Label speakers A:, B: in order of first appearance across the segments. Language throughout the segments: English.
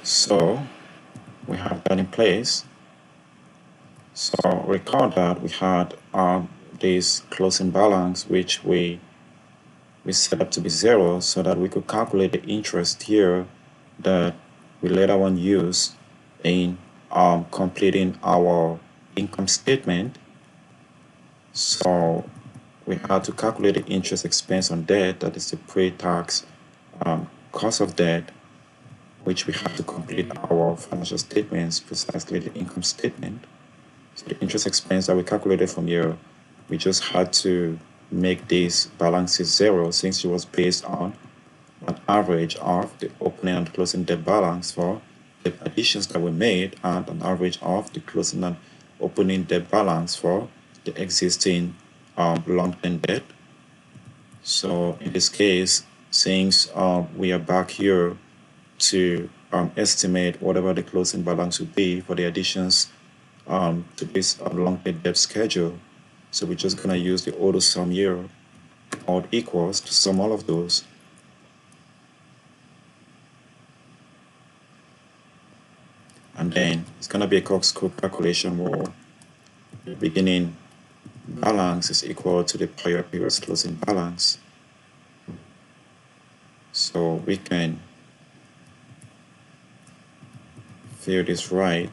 A: So we have that in place. So recall that we had this closing balance which we set up to be 0 so that we could calculate the interest here that we later on use in completing our income statement. So we had to calculate the interest expense on debt, that is the pre-tax cost of debt, which we have to complete our financial statements, precisely the income statement. So the interest expense that we calculated from here, we just had to make these balances 0 since it was based on an average of the opening and closing debt balance for the additions that we made and an average of the closing and opening debt balance for the existing long-term debt. So in this case, since we are back here to estimate whatever the closing balance would be for the additions to this long-term debt schedule, so we're just going to use the auto sum here, or equals to sum all of those. And then it's going to be a Cox code calculation where the beginning balance is equal to the prior period's closing balance. So we can fill this right.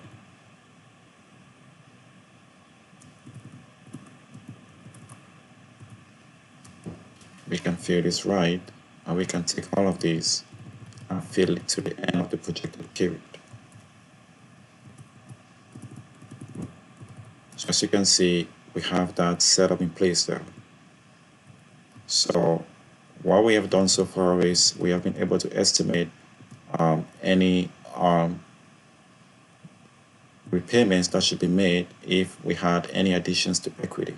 A: We can fill this right, and we can take all of these and fill it to the end of the projected period. So as you can see, we have that setup in place there. So what we have done so far is we have been able to estimate any repayments that should be made if we had any additions to equity.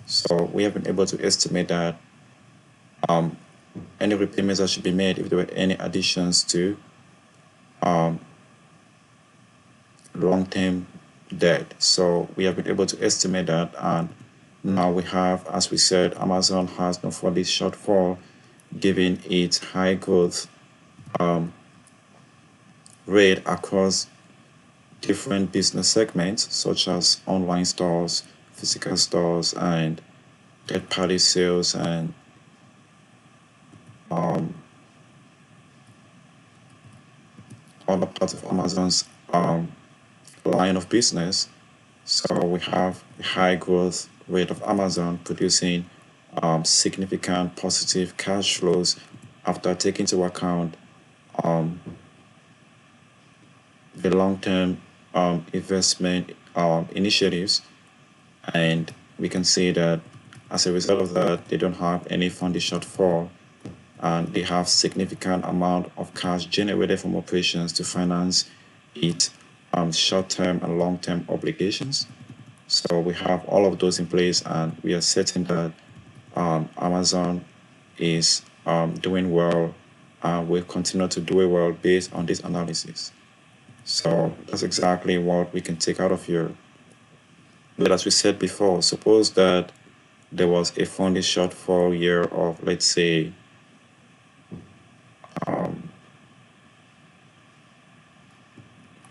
A: So we have been able to estimate that any repayments that should be made if there were any additions to long-term debt. So we have been able to estimate that, and now we have, as we said, Amazon has no for this shortfall given its high growth rate across different business segments such as online stores, physical stores, and third-party sales, and other parts of Amazon's line of business. So we have a high growth rate of Amazon producing significant positive cash flows after taking into account the long-term investment initiatives. And we can see that as a result of that, they don't have any funding shortfall, and they have significant amount of cash generated from operations to finance its short-term and long-term obligations. So we have all of those in place, and we are certain that Amazon is doing well and will continue to do well based on this analysis. So that's exactly what we can take out of here. But as we said before, suppose that there was a funding shortfall year of, let's say,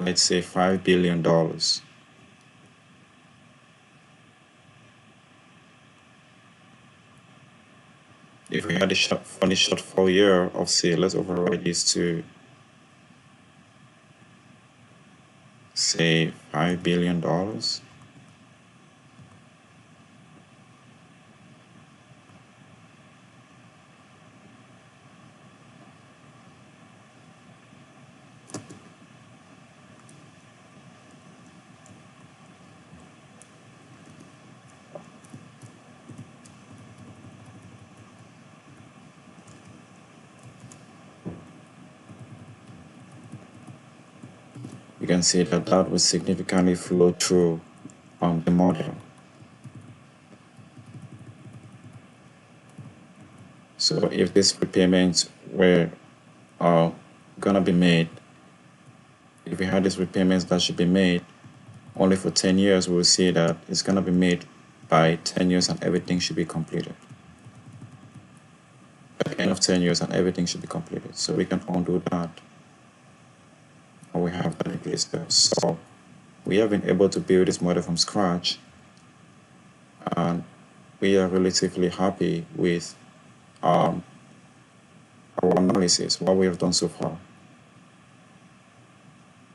A: $5 billion. If we had a funding shortfall year of, say, let's override this to, say, $5 billion. You can see that that will significantly flow through the model. So if these repayments were gonna be made, if we had these repayments that should be made only for 10 years, we will see that it's gonna be made by 10 years and everything should be completed. At the end of 10 years and everything should be completed. So we can undo that. and we have that in place there. So we have been able to build this model from scratch, and we are relatively happy with our analysis, what we have done so far.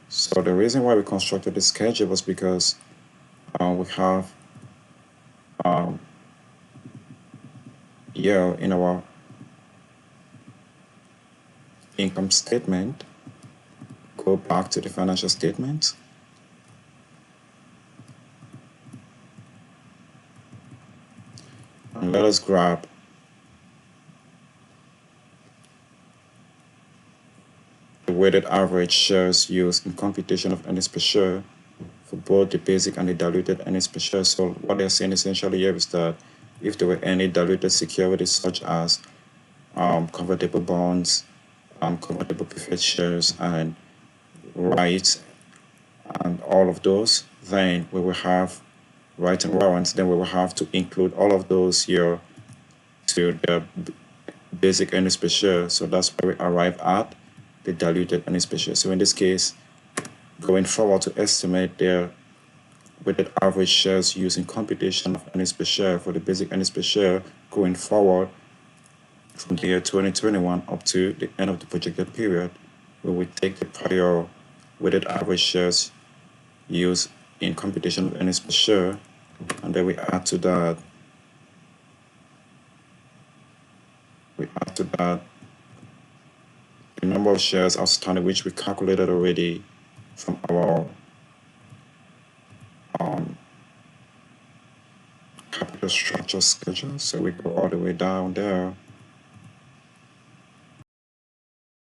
A: So the reason why we constructed the schedule was because we have here in our income statement, go back to the financial statement. And let us grab the weighted average shares used in computation of earnings per share for both the basic and the diluted earnings per share. So what they're saying essentially here is that if there were any diluted securities such as convertible bonds, convertible preferred shares, and rights, and all of those, then we will have right and warrants, then we will have to include all of those here to the basic earnings per share. So that's where we arrive at the diluted earnings per share. So in this case, going forward to estimate their weighted average shares using computation of earnings per share for the basic earnings per share going forward from the year 2021 up to the end of the projected period, we will take the prior weighted average shares used in computation of earnings per share, and then we add to that the number of shares outstanding, which we calculated already from our capital structure schedule. So we go all the way down there